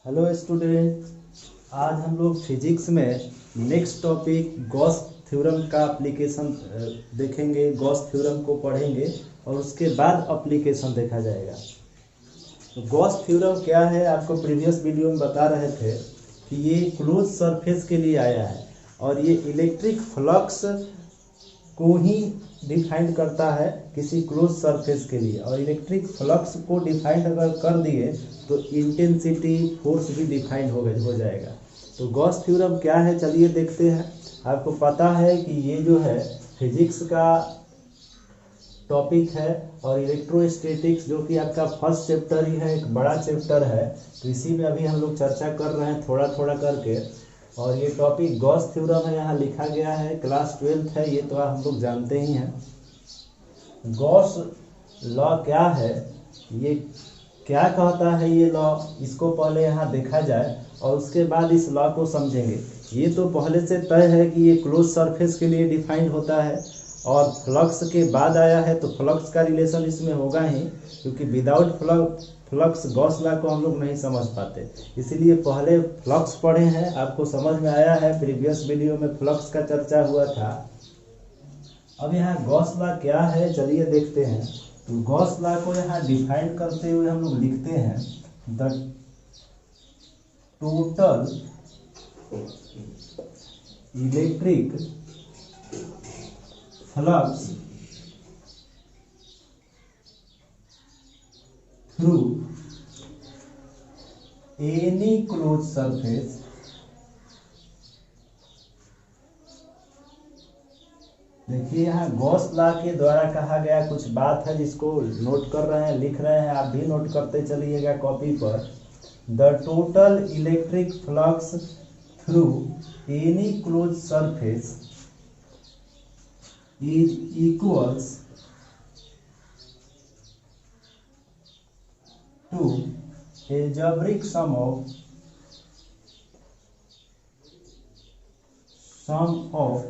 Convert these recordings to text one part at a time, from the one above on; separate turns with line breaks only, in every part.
Hello student, आज हम लोग फिजिक्स में नेक्स्ट टॉपिक गॉस थ्योरम का एप्लीकेशन देखेंगे। गॉस थ्योरम को पढ़ेंगे और उसके बाद एप्लीकेशन देखा जाएगा। तो गॉस थ्योरम क्या है, आपको प्रीवियस वीडियो में बता रहे थे कि ये क्लोज सरफेस के लिए आया है और ये इलेक्ट्रिक फ्लक्स को ही डिफाइन करता है किसी क्लोज सरफेस के लिए। और इलेक्ट्रिक फ्लक्स को डिफाइन अगर कर दिए तो इंटेंसिटी फोर्स भी डिफाइन हो जाएगा। तो गॉस थ्योरम क्या है, चलिए देखते हैं। आपको पता है कि ये जो है फिजिक्स का टॉपिक है और इलेक्ट्रोस्टैटिक्स जो कि आपका फर्स्ट चैप्टर ही है, एक बड़ा चैप्टर है। तो इसी में अभी हम लोग चर्चा कर रहे हैं थोड़ा थोड़ा करके। और ये टॉपिक गॉस थ्योरम है, यहाँ लिखा गया है, क्लास 12th है, ये तो हम लोग जानते ही हैं। गॉस लॉ क्या है, ये क्या कहता है ये लॉ, इसको पहले यहाँ देखा जाए और उसके बाद इस लॉ को समझेंगे। ये तो पहले से तय है कि ये क्लोज सरफेस के लिए डिफाइंड होता है और फ्लक्स के बाद आया है, तो फ्लक्स का रिलेशन इसमें होगा ही, क्योंकि विदाउट फ्लक्स गॉस लॉ को हम लोग नहीं समझ पाते। इसीलिए पहले फ्लक्स पढ़े हैं, आपको समझ में आया है, प्रीवियस वीडियो में फ्लक्स का चर्चा हुआ था। अब यहाँ गॉस लॉ क्या है, चलिए देखते हैं। तो गॉस लॉ को यहाँ डिफाइन करते हुए हम लोग लिखते हैं, the total electric flux through any close surface देखिए यहाँ गॉस लॉ के द्वारा कहा गया कुछ बात है जिसको नोट कर रहे हैं, लिख रहे हैं, आप भी नोट करते चलिएगा कॉपी पर। The total electric flux through any close surface is equals to algebraic sum of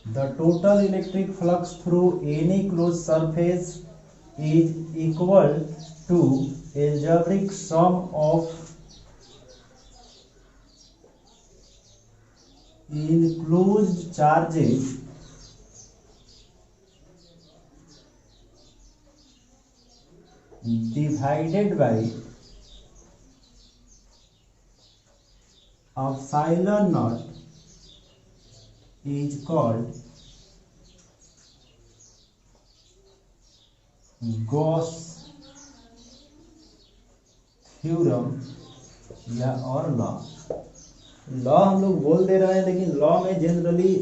the total electric flux through any closed surface is equal to algebraic sum of enclosed charges divided by epsilon naught is called Gauss theorem या और law हम लोग बोल दे रहे हैं, लेकिन law में generally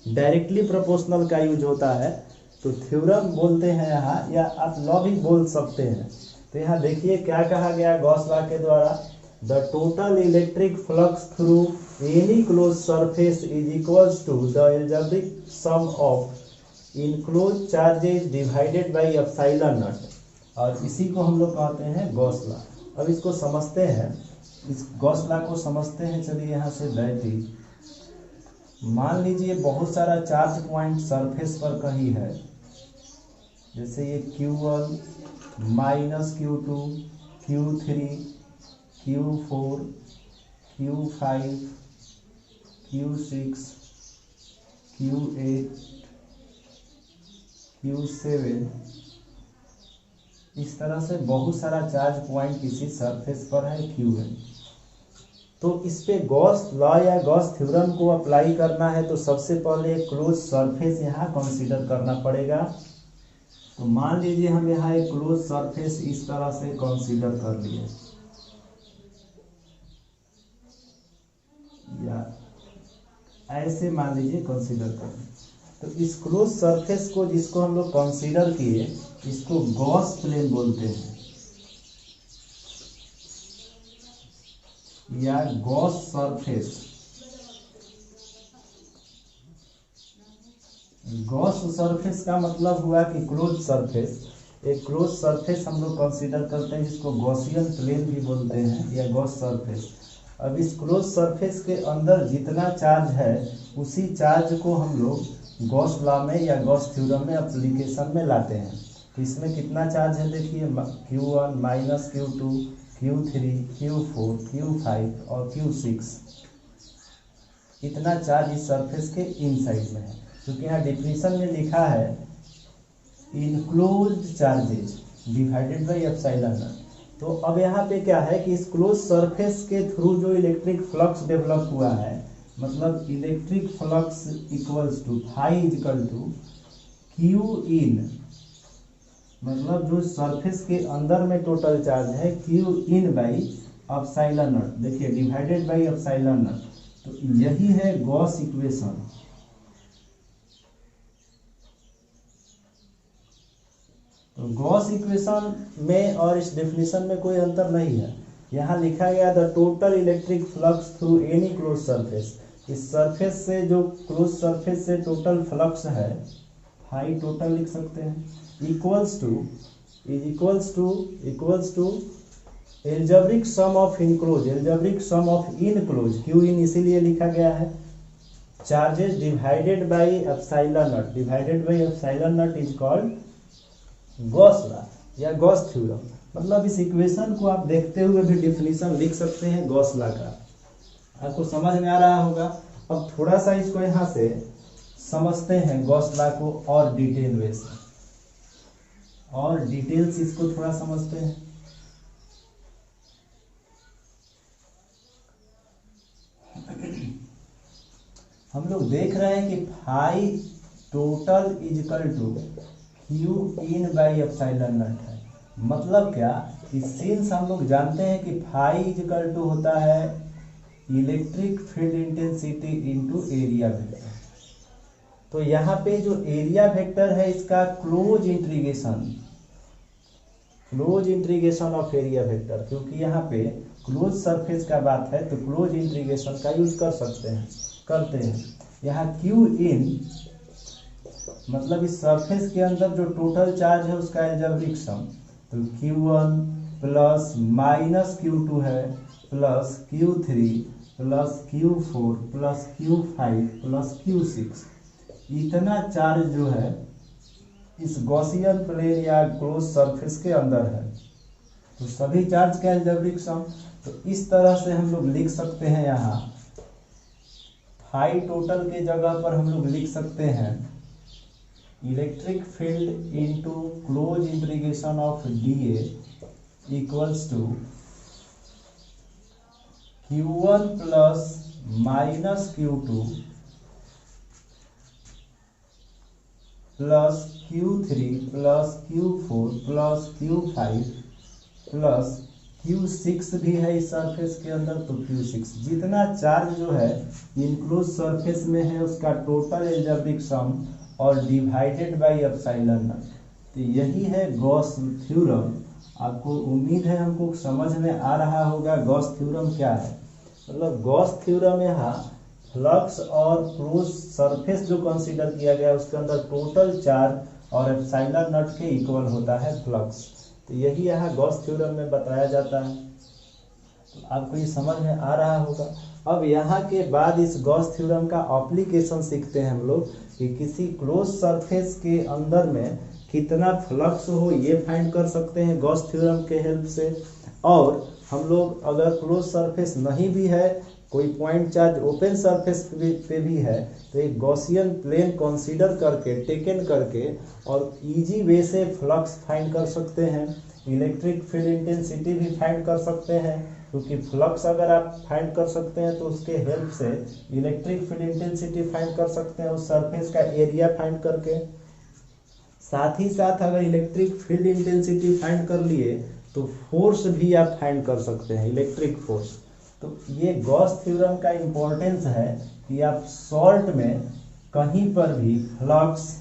directly proportional का यूज होता है, तो थ्योरम बोलते हैं यहाँ, या आप लॉ भी बोल सकते हैं। तो यहाँ देखिए क्या कहा गया गॉस लॉ के द्वारा, the total electric flux through any close surface is equals to the algebraic sum of enclose charges divided by epsilon naught. और इसी को हम लोग कहते हैं गॉस लॉ। अब इसको समझते हैं, इस गॉस लॉ को समझते हैं। चलिए यहाँ से दैट मान लीजिए बहुत सारा चार्ज पॉइंट सरफेस पर कहीं है, जैसे ये Q1 minus Q2 Q3 Q4 Q5 Q6 Q8 Q7, इस तरह से बहुत सारा चार्ज पॉइंट किसी सरफेस पर है Qn। तो इस पे गॉस लॉ या गॉस थ्योरम को अप्लाई करना है, तो सबसे पहले एक क्लोज सरफेस यहाँ कंसीडर करना पड़ेगा। तो मान लीजिए हम यहाँ एक क्लोज सरफेस इस तरह से कंसीडर कर लिए, या ऐसे मान लीजिए कंसीडर कर। तो इस क्लोज सरफेस को जिसको हम लोग कंसीडर किए, इसको गॉस प्लेन बोलते हैं या गॉस सरफेस। गॉस सरफेस का मतलब हुआ कि क्लोज सरफेस। एक क्लोज सरफेस हम लोग कंसीडर करते हैं जिसको गॉसियन प्लेन भी बोलते हैं या गॉस सरफेस। अब इस क्लोज सरफेस के अंदर जितना चार्ज है उसी चार्ज को हम लोग गॉस लॉ में या गॉस थ्योरम में एप्लीकेशन में लाते हैं। तो इसमें कितना चार्ज है देखिए, Q1 minus Q2 Q3, Q4, Q5 और Q6 इतना चार्ज इस सरफेस के इनसाइड में है। क्योंकि यहाँ डिफिनीशन में लिखा है enclosed charges divided by epsilon naught. तो अब यहाँ पे क्या है कि इस क्लोज सरफेस के थ्रू जो इलेक्ट्रिक फ्लक्स डेवलप हुआ है, मतलब electric flux equals to phi equal to Q in, मतलब जो सरफेस के अंदर में टोटल चार्ज है Q in by epsilon naught, देखिए डिवाइडेड बाई एप्सिलॉन नॉट। तो यही है गॉस इक्वेशन। तो गॉस इक्वेशन में और इस डेफिनेशन में कोई अंतर नहीं है। यहाँ लिखा गया the total electric flux through any close surface, इस सरफेस से जो क्लोज सरफेस से टोटल फ्लक्स है फाई टोटल लिख सकते हैं, equals to algebraic sum of enclose, algebraic sum of enclose, Q in इसीलिए लिखा गया है, charges divided by epsilon naught, divided by epsilon naught is called Gauss law या गॉस थ्योरम। मतलब इस इक्वेशन को आप देखते हुए भी डिफिनीशन लिख सकते हैं गॉस लॉ का। आपको समझ में आ रहा होगा। अब थोड़ा सा इसको यहाँ से समझते हैं गॉस लॉ को और डिटेल वे से, और डिटेल्स इसको थोड़ा समझते हैं। हम लोग देख रहे हैं कि phi total is equal to Q in by epsilon naught है। मतलब क्या कि सिंस हम लोग जानते हैं कि फाई इज इक्वल टू होता है electric field intensity into area vector, तो यहाँ पे जो एरिया वेक्टर है इसका close integration of area vector, क्योंकि यहाँ पे क्लोज सरफेस का बात है तो क्लोज इंटीग्रेशन का यूज करते हैं। यहाँ क्यू इन मतलब इस सरफेस के अंदर जो टोटल चार्ज है उसका एल्जेब्रिक सम, तो Q1 प्लस माइनस Q2 है plus Q3 plus Q4 plus Q5 plus Q6, इतना चार्ज जो है इस गॉसियन प्लेन या क्लोज सरफेस के अंदर है, तो सभी चार्ज का एल्जेब्रिक सम। तो इस तरह से हम लोग लिख सकते हैं, यहाँ फाई टोटल के जगह पर हम लोग लिख सकते हैं electric field into close integration of dA equals to Q1 plus minus Q2 plus Q3 plus Q4 plus Q5 plus Q6 भी है इस सरफेस के अंदर, तो Q6 जितना चार्ज जो है इनक्लोज सरफेस में है उसका टोटल एल्जेब्रिक सम और डिवाइडेड बाई एप्सिलॉन नॉट। तो यही है गॉस थ्योरम। आपको उम्मीद है हमको समझ में आ रहा होगा गॉस थ्योरम क्या है। मतलब गॉस थ्योरम यहाँ फ्लक्स और क्लोज सरफेस जो कंसीडर किया गया उसके अंदर टोटल चार्ज और एप्सिलॉन नॉट के इक्वल होता है फ्लक्स। तो यही यहाँ गॉस थ्योरम में बताया जाता है। तो आपको ये समझ में आ रहा होगा। अब यहाँ के बाद इस गॉस थ्योरम का एप्लीकेशन सीखते हैं हम लोग कि किसी क्लोज सरफेस के अंदर में कितना फ्लक्स हो ये फाइंड कर सकते हैं गॉस थ्योरम के हेल्प से। और हम लोग अगर क्लोज सरफेस नहीं भी है, कोई पॉइंट चार्ज ओपन सरफेस पे भी है, तो एक गॉसियन प्लेन कंसीडर करके टेकन करके और इजी वे से फ्लक्स फाइंड कर सकते हैं, इलेक्ट्रिक फील्ड इंटेंसिटी भी फाइंड कर सकते हैं। क्योंकि फ्लक्स अगर आप फाइंड कर सकते हैं तो उसके हेल्प से इलेक्ट्रिक फील्ड इंटेंसिटी फाइंड कर सकते हैं उस सरफेस का एरिया फाइंड करके। साथ ही साथ अगर इलेक्ट्रिक फील्ड इंटेंसिटी फाइंड कर लिए तो फोर्स भी आप फाइंड कर सकते हैं, इलेक्ट्रिक फोर्स। तो ये गॉस थ्योरम का इम्पोर्टेंस है कि आप सॉल्ट में कहीं पर भी फ्लक्स,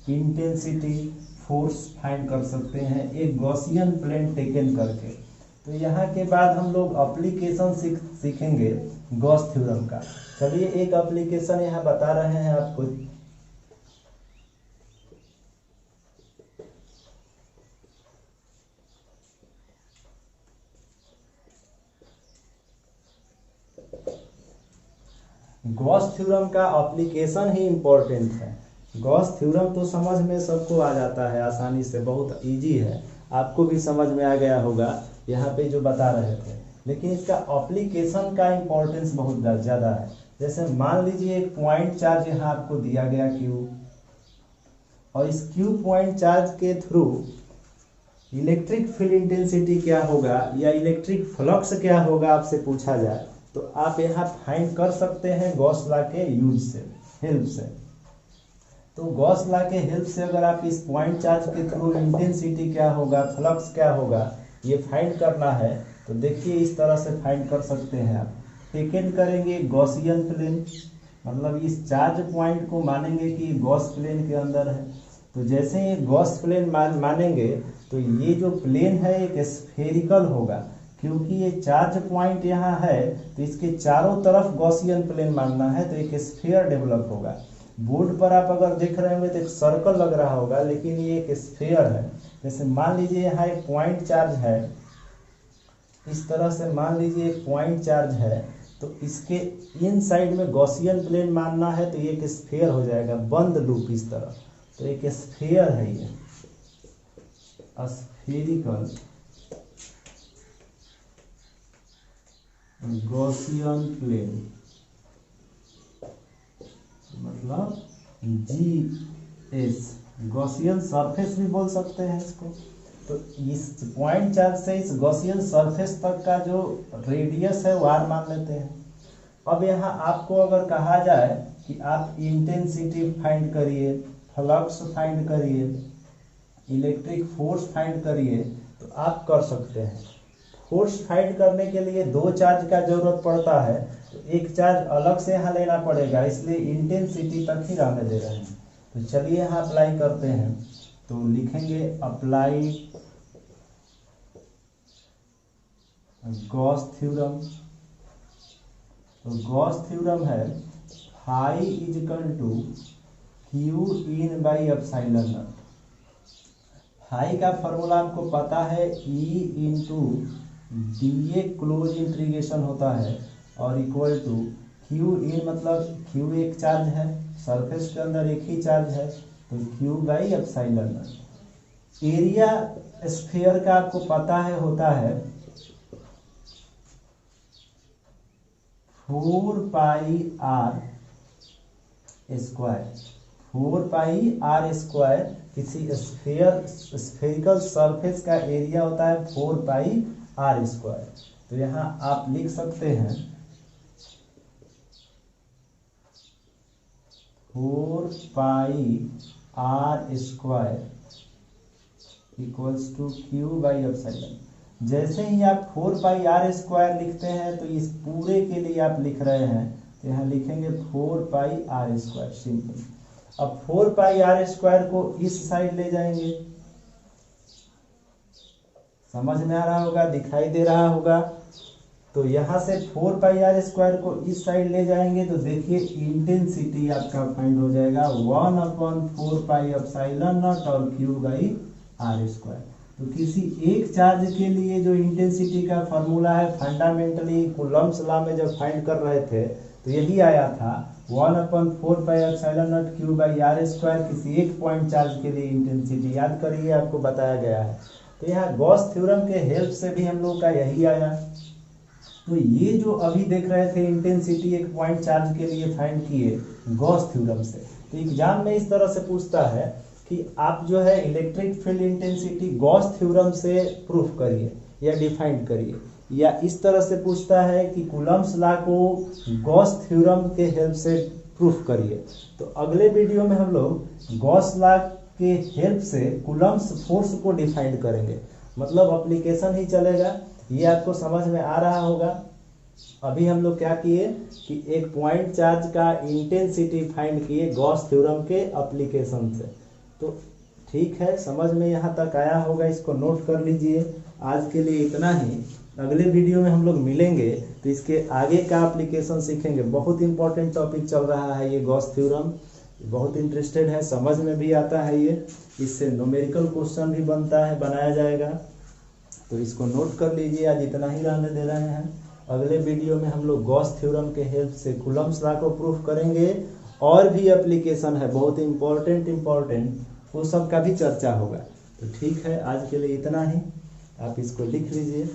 इंटेंसिटी, फोर्स फाइंड कर सकते हैं एक गॉसियन प्लेन टेकन करके। तो यहाँ के बाद हम लोग एप्लीकेशन सीखेंगे गॉस थ्योरम का। चलिए एक एप्लीकेशन यहाँ बता रहे हैं आपको। गॉस थ्योरम का एप्लीकेशन ही इम्पोर्टेंट है। गॉस थ्योरम तो समझ में सबको आ जाता है आसानी से, बहुत इजी है, आपको भी समझ में आ गया होगा यहाँ पे जो बता रहे थे, लेकिन इसका एप्लीकेशन का इम्पोर्टेंस बहुत ज़्यादा है। जैसे मान लीजिए एक पॉइंट चार्ज यहाँ आपको दिया गया Q, और इस Q पॉइंट चार्ज के थ्रू इलेक्ट्रिक फील्ड इंटेंसिटी क्या होगा या इलेक्ट्रिक फ्लक्स क्या होगा आपसे पूछा जाए, तो आप यहाँ फाइंड कर सकते हैं गॉस लॉ के यूज से, हेल्प से। तो गॉस लॉ के हेल्प से अगर आप इस पॉइंट चार्ज के थ्रू इंटेंसिटी क्या होगा, फ्लक्स क्या होगा, ये फाइंड करना है, तो देखिए इस तरह से फाइंड कर सकते हैं आप। सेकेंड करेंगे गॉसियन प्लेन, मतलब इस चार्ज पॉइंट को मानेंगे कि गॉस प्लेन के अंदर है। तो जैसे ये गॉस प्लेन मानेंगे तो ये जो प्लेन है एक स्फेरिकल होगा, क्योंकि ये चार्ज पॉइंट यहाँ है तो इसके चारों तरफ गॉसियन प्लेन मानना है, तो एक स्फीयर डेवलप होगा। बोर्ड पर आप अगर देख रहे होंगे तो एक सर्कल लग रहा होगा, लेकिन ये एक स्फीयर है। जैसे मान लीजिए यहाँ एक पॉइंट चार्ज है, इस तरह से मान लीजिए एक पॉइंट चार्ज है, तो इसके इन साइड में गॉसियन प्लेन मानना है, तो ये एक स्फीयर हो जाएगा, बंद लूप इस तरह। तो एक स्फीयर है ये, स्फेरिकल गॉसियन प्लेन, मतलब GS, गॉसियन सरफेस भी बोल सकते हैं इसको। तो इस पॉइंट चार्ज से इस गॉसियन सरफेस तक का जो रेडियस है वो R मान लेते हैं। अब यहाँ आपको अगर कहा जाए कि आप इंटेंसिटी फाइंड करिए, फ्लक्स फाइंड करिए, इलेक्ट्रिक फोर्स फाइंड करिए, तो आप कर सकते हैं। फोर्स फाइंड करने के लिए दो चार्ज का जरूरत पड़ता है, तो एक चार्ज अलग से यहाँ लेना पड़ेगा, इसलिए इंटेंसिटी तक ही रहने दे रहे हैं। तो चलिए यहाँ अप्लाई करते हैं, तो लिखेंगे अप्लाई गॉस थ्योरम। तो गॉस थ्योरम है phi is equal to Q in by epsilon naught. Phi का फॉर्मूला आपको पता है, E into DA close integration होता है, और इक्वल टू Q इन, मतलब Q एक चार्ज है, सरफेस के अंदर एक ही चार्ज है, तो Q by epsilon not. Area sphere का आपको पता है होता है 4 pi R square. 4 pi R square किसी स्फेरिकल सरफेस का एरिया होता है 4 पाई R स्क्वायर। तो यहाँ आप लिख सकते हैं 4 pi R square equals to Q by epsilon. जैसे ही आप 4 पाई R स्क्वायर लिखते हैं तो इस पूरे के लिए आप लिख रहे हैं, तो यहाँ लिखेंगे 4 पाई R स्क्वायर, सिंपल। अब 4 पाई R स्क्वायर को इस साइड ले जाएंगे, समझ में आ रहा होगा, दिखाई दे रहा होगा। तो यहाँ से 4 पाई R स्क्वायर को इस साइड ले जाएंगे, तो देखिए इंटेंसिटी आपका फाइंड हो जाएगा 1/4 पाई एप्सिलॉन नॉट और Q बाई R स्क्वायर। तो किसी एक चार्ज के लिए जो इंटेंसिटी का फॉर्मूला है, फंडामेंटली कूलम्ब्स लॉ में जब फाइंड कर रहे थे तो यही आया था, 1/4 pi epsilon not Q by R square, किसी एक पॉइंट चार्ज के लिए इंटेंसिटी। याद करिए, आपको बताया गया है। तो यहाँ गॉस थ्योरम के हेल्प से भी हम लोग का यही आया। तो ये जो अभी देख रहे थे इंटेंसिटी एक पॉइंट चार्ज के लिए फाइंड किए गॉस थ्योरम से। तो एग्जाम में इस तरह से पूछता है कि आप जो है electric field intensity Gauss theorem से प्रूफ करिए या डिफाइन करिए, या इस तरह से पूछता है कि कूलम्ब्स लॉ को गॉस थ्योरम के हेल्प से प्रूफ करिए। तो अगले वीडियो में हम लोग गॉस लॉ के हेल्प से कूलम्ब्स फोर्स को डिफाइन करेंगे, मतलब एप्लीकेशन ही चलेगा। ये आपको समझ में आ रहा होगा। अभी हम लोग क्या किए कि एक पॉइंट चार्ज का इंटेंसिटी फाइंड किए गॉस थ्योरम के एप्लीकेशन से। तो ठीक है, समझ में यहाँ तक आया होगा, इसको नोट कर लीजिए। आज के लिए इतना ही। अगले वीडियो में हम लोग मिलेंगे तो इसके आगे का एप्लीकेशन सीखेंगे। बहुत इंपॉर्टेंट टॉपिक चल रहा है ये गॉस थ्योरम, बहुत इंटरेस्टेड है, समझ में भी आता है ये। इससे न्यूमेरिकल क्वेश्चन भी बनता है, बनाया जाएगा। तो इसको नोट कर लीजिए। आज इतना ही रहने दे रहे हैं। अगले वीडियो में हम लोग गॉस थ्योरम के हेल्प से कूलम्ब्स लॉ को प्रूफ करेंगे। और भी एप्लीकेशन है बहुत इंपॉर्टेंट, वो सब का भी चर्चा होगा। तो ठीक है, आज के लिए इतना ही। आप इसको लिख लीजिए।